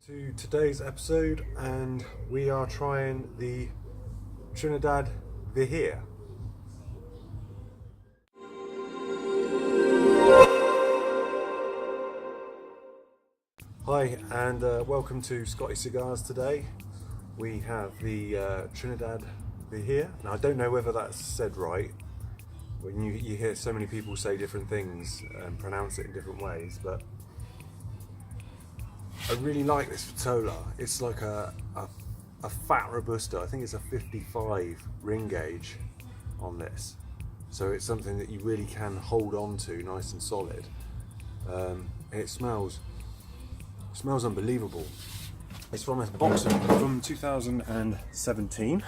To today's episode, and we are trying the Trinidad Vigia. Hi, and welcome to Scotty Cigars. Today we have the Trinidad Vigia. Now I don't know whether that's said right. When you hear so many people say different things and pronounce it in different ways, but I really like this Vitola. It's like a fat Robusta. I think it's a 55 ring gauge on this. So it's something that you really can hold on to nice and solid. And it smells unbelievable. It's from a box from 2017.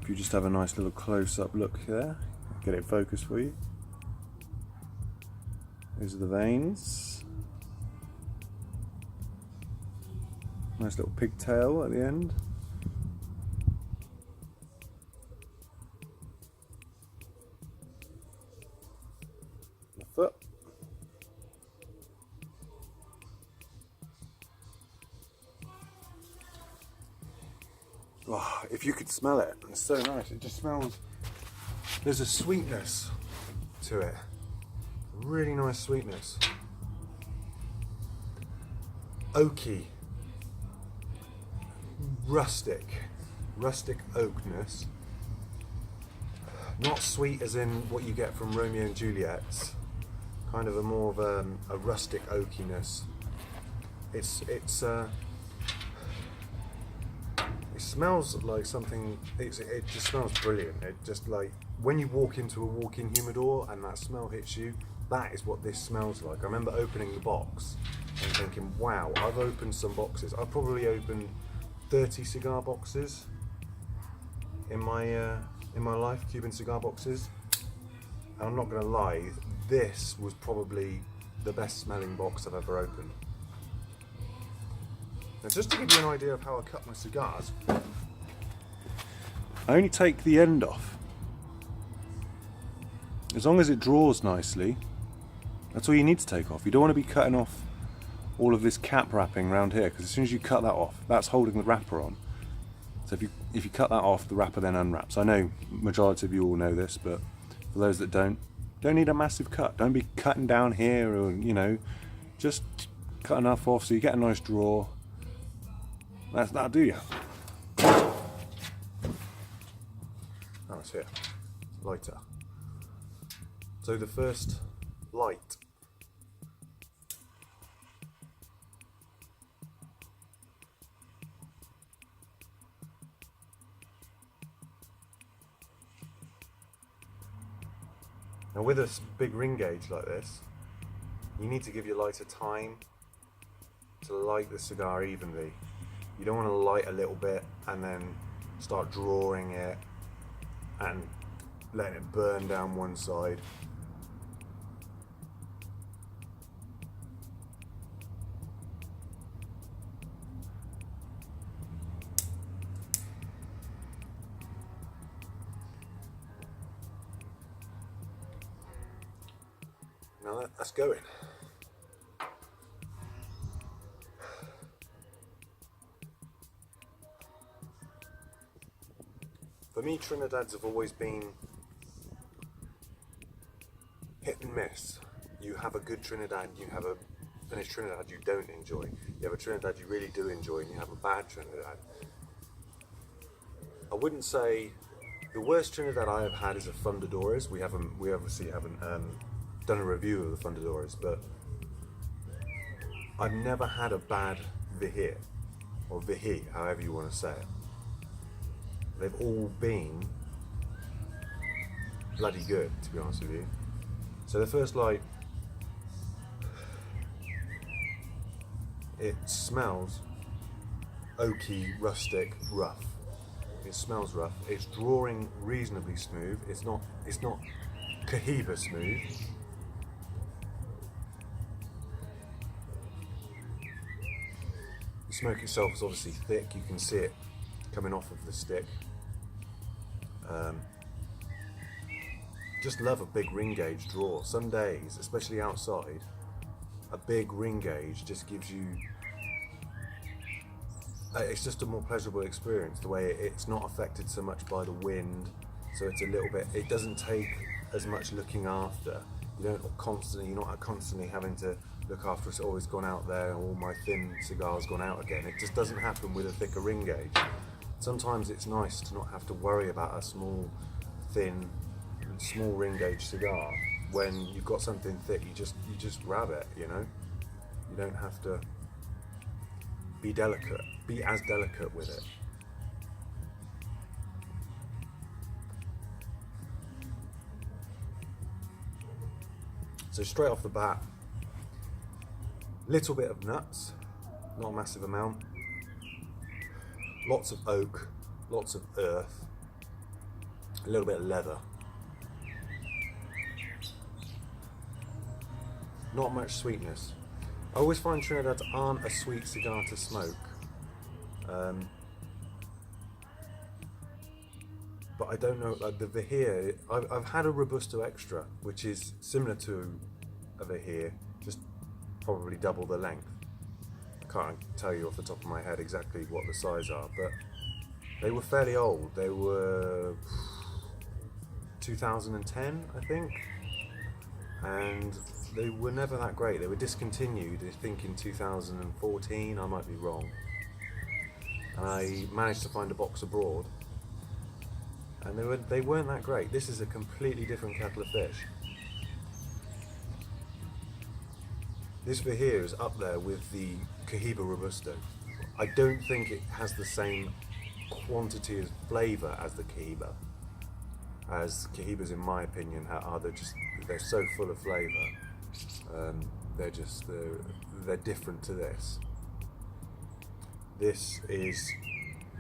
If you just have a nice little close-up look there, get it focused for you. These are the veins. Nice little pigtail at the end. The foot. Oh, if you could smell it, it's so nice. It just smells, there's a sweetness to it. Really nice sweetness. Oaky. Rustic oakness. Not sweet as in what you get from Romeo and Juliet's. Kind of a more of a rustic oakiness. It smells like something. It just smells brilliant. It just like when you walk into a walk-in humidor and that smell hits you. That is what this smells like. I remember opening the box and thinking, "Wow, I've opened some boxes. I've probably opened 30 cigar boxes in my life, Cuban cigar boxes. And I'm not going to lie, this was probably the best smelling box I've ever opened. Now, just to give you an idea of how I cut my cigars, I only take the end off. As long as it draws nicely, that's all you need to take off. You don't want to be cutting off all of this cap wrapping around here, because as soon as you cut that off, that's holding the wrapper on. So if you cut that off, the wrapper then unwraps. I know majority of you all know this, but for those that don't need a massive cut. Don't be cutting down here, or just cut enough off so you get a nice draw. That'll do you. Oh, it's here. Lighter. So the first light. Now with a big ring gauge like this, you need to give your lighter time to light the cigar evenly. You don't want to light a little bit and then start drawing it and letting it burn down one side. Now that's going. For me, Trinidads have always been hit and miss. You have a good Trinidad, you have a finished Trinidad you don't enjoy. You have a Trinidad you really do enjoy, and you have a bad Trinidad. I wouldn't say the worst Trinidad I have had is a Fundadores. We obviously haven't done a review of the Fundadores, but I've never had a bad Vigia, or Vihi, however you want to say it. They've all been bloody good, to be honest with you. So the first light, it smells oaky, rustic, rough. It smells rough. It's drawing reasonably smooth. It's not Cohiba smooth. The smoke itself is obviously thick. You can see it coming off of the stick. Just love a big ring gauge draw. Some days, especially outside, a big ring gauge just gives you it's just a more pleasurable experience, the way it's not affected so much by the wind, so it's a little bit, it doesn't take as much looking after. You're not constantly having to look after it's always gone out there and all my thin cigars gone out again. It just doesn't happen with a thicker ring gauge. Sometimes it's nice to not have to worry about a small ring gauge cigar. When you've got something thick, you just grab it, you know. You don't have to be as delicate with it. So straight off the bat, little bit of nuts, not a massive amount, lots of oak, lots of earth, a little bit of leather, not much sweetness. I always find Trinidads aren't a sweet cigar to smoke, but I don't know, like the Vigia, I've had a Robusto Extra, which is similar to a Vigia, just probably double the length. I can't tell you off the top of my head exactly what the size are, but they were fairly old. They were 2010, I think, and they were never that great. They were discontinued, I think, in 2014, I might be wrong. And I managed to find a box abroad, and they weren't that great. This is a completely different kettle of fish. This Vigia is up there with the Cohiba Robusto. I don't think it has the same quantity of flavour as the Cohiba. As Cohibas, in my opinion, they're so full of flavour. They're different to this. This is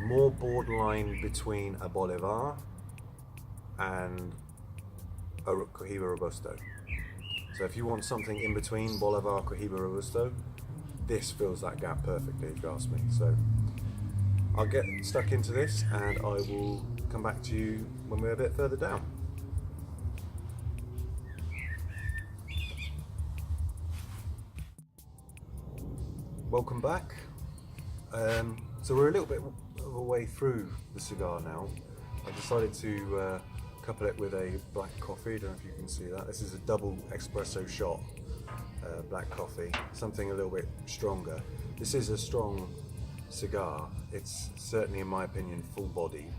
more borderline between a Bolivar and a Cohiba Robusto. So if you want something in between Bolivar, Cohiba Robusto, this fills that gap perfectly, if you ask me. So I'll get stuck into this and I will come back to you when we're a bit further down. Welcome back. So we're a little bit of a way through the cigar now. I decided to couple it with a black coffee. I don't know if you can see that. This is a double espresso shot black coffee, something a little bit stronger. This is a strong cigar. It's certainly, in my opinion, full-bodied.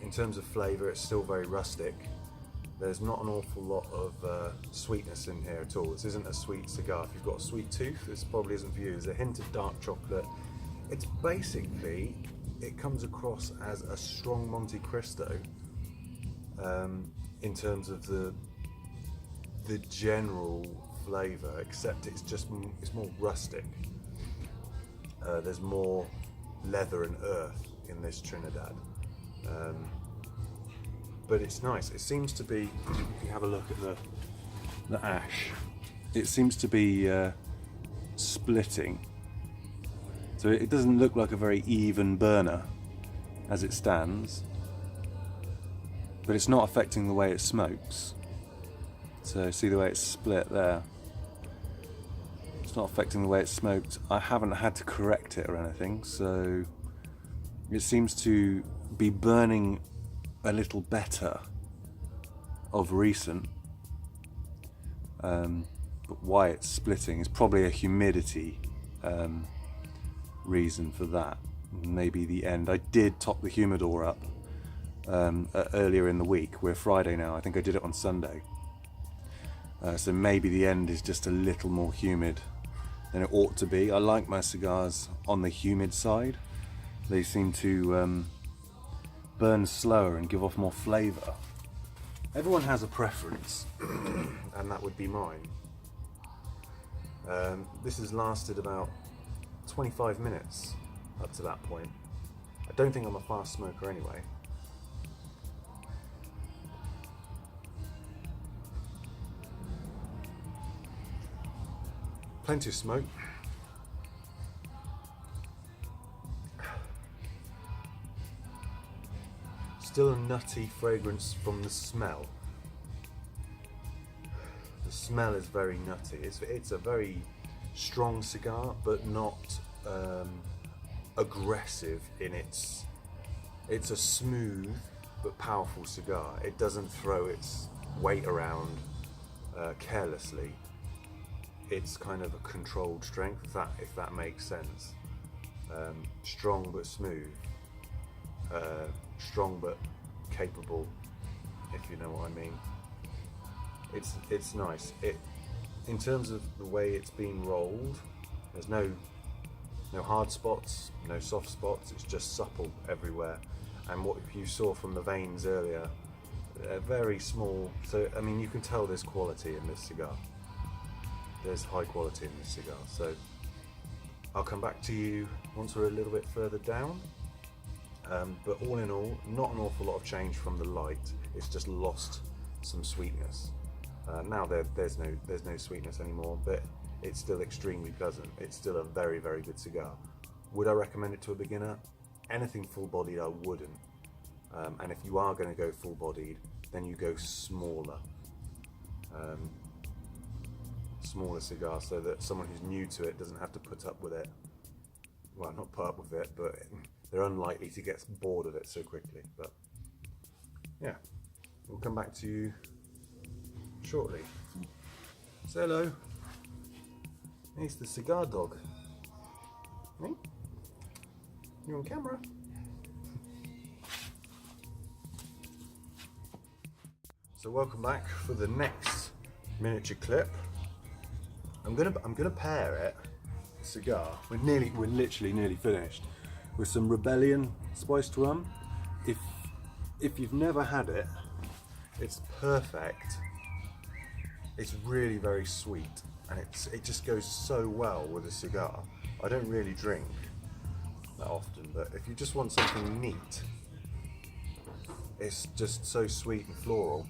In terms of flavour, it's still very rustic. There's not an awful lot of sweetness in here at all. This isn't a sweet cigar. If you've got a sweet tooth, this probably isn't for you. There's a hint of dark chocolate. It's basically, it comes across as a strong Monte Cristo in terms of the general flavour, except it's more rustic. There's more leather and earth in this Trinidad. But it's nice. It seems to be, if you have a look at the ash, it seems to be splitting. So it doesn't look like a very even burner as it stands, but it's not affecting the way it smokes. So see the way it's split there? It's not affecting the way it's smoked. I haven't had to correct it or anything, so it seems to be burning a little better of recent. But why it's splitting is probably a humidity reason for that. Maybe the end. I did top the humidor up earlier in the week. We're Friday now. I think I did it on Sunday. So maybe the end is just a little more humid than it ought to be. I like my cigars on the humid side. They seem to burn slower and give off more flavour. Everyone has a preference, and that would be mine. This has lasted about 25 minutes up to that point. I don't think I'm a fast smoker anyway. Plenty of smoke. Still a nutty fragrance from the smell. The smell is very nutty. It's a very strong cigar, but not aggressive in its. It's a smooth but powerful cigar. It doesn't throw its weight around carelessly. It's kind of a controlled strength, if that makes sense. Strong but smooth. Strong but capable, if you know what I mean. It's nice. In terms of the way it's been rolled, there's no hard spots, no soft spots. It's just supple everywhere. And what you saw from the veins earlier, they're very small. So I mean, you can tell there's quality in this cigar. There's high quality in this cigar. So I'll come back to you once we're a little bit further down. But all in all, not an awful lot of change from the light. It's just lost some sweetness. Now there's no sweetness anymore, but it's still extremely pleasant. It's still a very, very good cigar. Would I recommend it to a beginner? Anything full-bodied, I wouldn't. And if you are going to go full-bodied, then you go smaller. Smaller cigar, so that someone who's new to it doesn't have to put up with it. Well, not put up with it, but they're unlikely to get bored of it so quickly. But yeah, we'll come back to you shortly. Say hello. He's the cigar dog. Hey? You're on camera. So welcome back for the next miniature clip. I'm gonna pair it, cigar. We're literally nearly finished, with some Rebellion spiced rum. If you've never had it, it's perfect. It's really very sweet, and it just goes so well with a cigar. I don't really drink that often, but if you just want something neat, it's just so sweet and floral.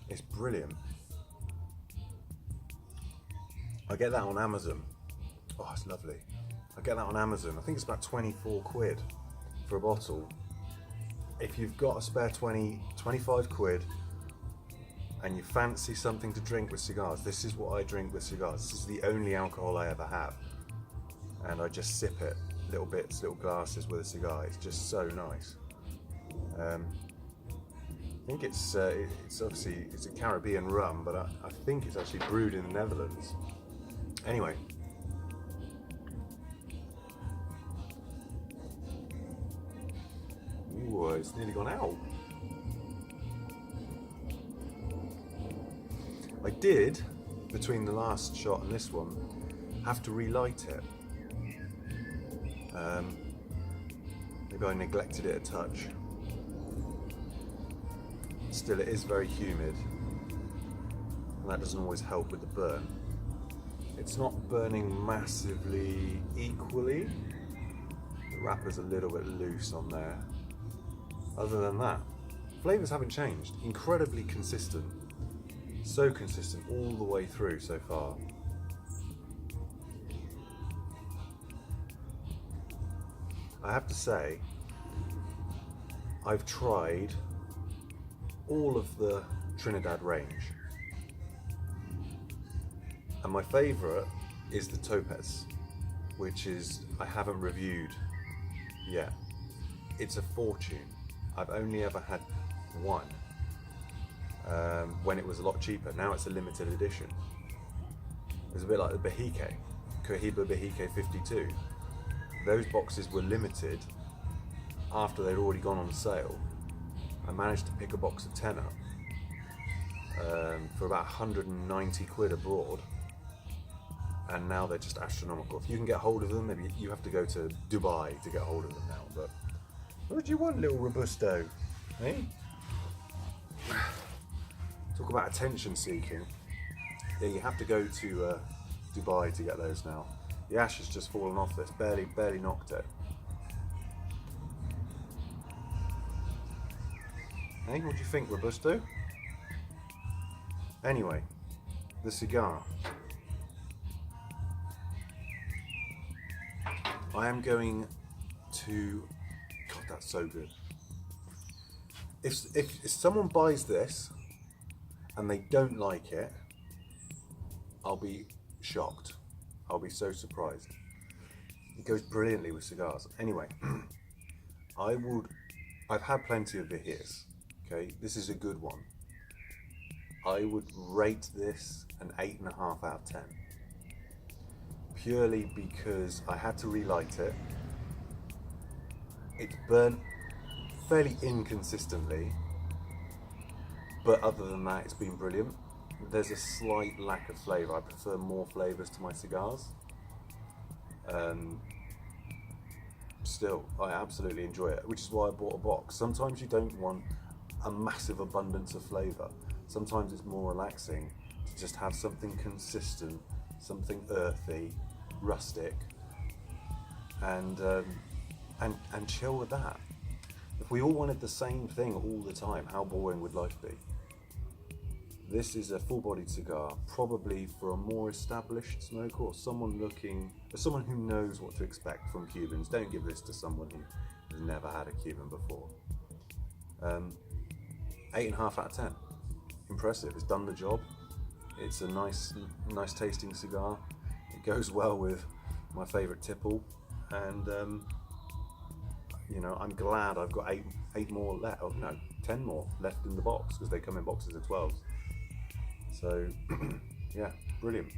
It's brilliant. I get that on Amazon. Oh, it's lovely. I get that on Amazon. I think it's about 24 quid for a bottle. If you've got a spare 25 quid and you fancy something to drink with cigars, this is what I drink with cigars. This is the only alcohol I ever have. And I just sip it, little bits, little glasses with a cigar. It's just so nice. I think it's obviously it's a Caribbean rum, but I think it's actually brewed in the Netherlands. Anyway, ooh, it's nearly gone out. I did, between the last shot and this one, have to relight it. Maybe I neglected it a touch. Still, it is very humid, and that doesn't always help with the burn. It's not burning massively equally. The wrapper's a little bit loose on there. Other than that, flavours haven't changed. Incredibly consistent. So consistent all the way through so far. I have to say, I've tried all of the Trinidad range, and my favourite is the Topaz, which is I haven't reviewed yet. It's a fortune. I've only ever had one when it was a lot cheaper. Now it's a limited edition. It's a bit like the Behike, Cohiba Behike 52. Those boxes were limited after they'd already gone on sale. I managed to pick a box of 10 up for about 190 quid abroad, and now they're just astronomical. If you can get hold of them, maybe you have to go to Dubai to get hold of them now, but what do you want, little Robusto? Eh? Talk about attention seeking. Yeah, you have to go to Dubai to get those now. The ash has just fallen off this, barely knocked it. Hey, what do you think, Robusto? Anyway, the cigar. I am going to... God, that's so good. If someone buys this and they don't like it, I'll be shocked. I'll be so surprised. It goes brilliantly with cigars. Anyway, I've had plenty of Vihias. Okay, this is a good one. I would rate this an 8.5 out of 10. Purely because I had to relight it. It's burnt fairly inconsistently, but other than that, it's been brilliant. There's a slight lack of flavour. I prefer more flavours to my cigars. Still, I absolutely enjoy it, which is why I bought a box. Sometimes you don't want a massive abundance of flavour. Sometimes it's more relaxing to just have something consistent, something earthy, rustic, and chill with that. If we all wanted the same thing all the time, how boring would life be? This is a full-bodied cigar, probably for a more established smoker or someone who knows what to expect from Cubans. Don't give this to someone who has never had a Cuban before. 8.5 out of 10. Impressive. It's done the job. It's a nice tasting cigar. It goes well with my favourite tipple, and you know, I'm glad I've got eight more left. Oh no, 10 more left in the box because they come in boxes of 12s. So yeah, brilliant.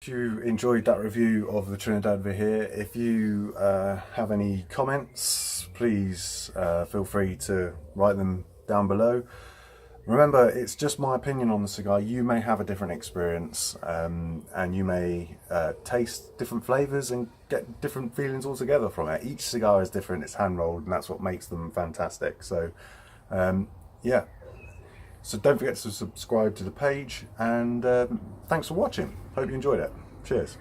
If you enjoyed that review of the Trinidad Vigia, if you have any comments, please feel free to write them down below. Remember, it's just my opinion on the cigar. You may have a different experience, and you may taste different flavours and get different feelings altogether from it. Each cigar is different, it's hand rolled, and that's what makes them fantastic. So yeah, so don't forget to subscribe to the page, and thanks for watching. Hope you enjoyed it. Cheers.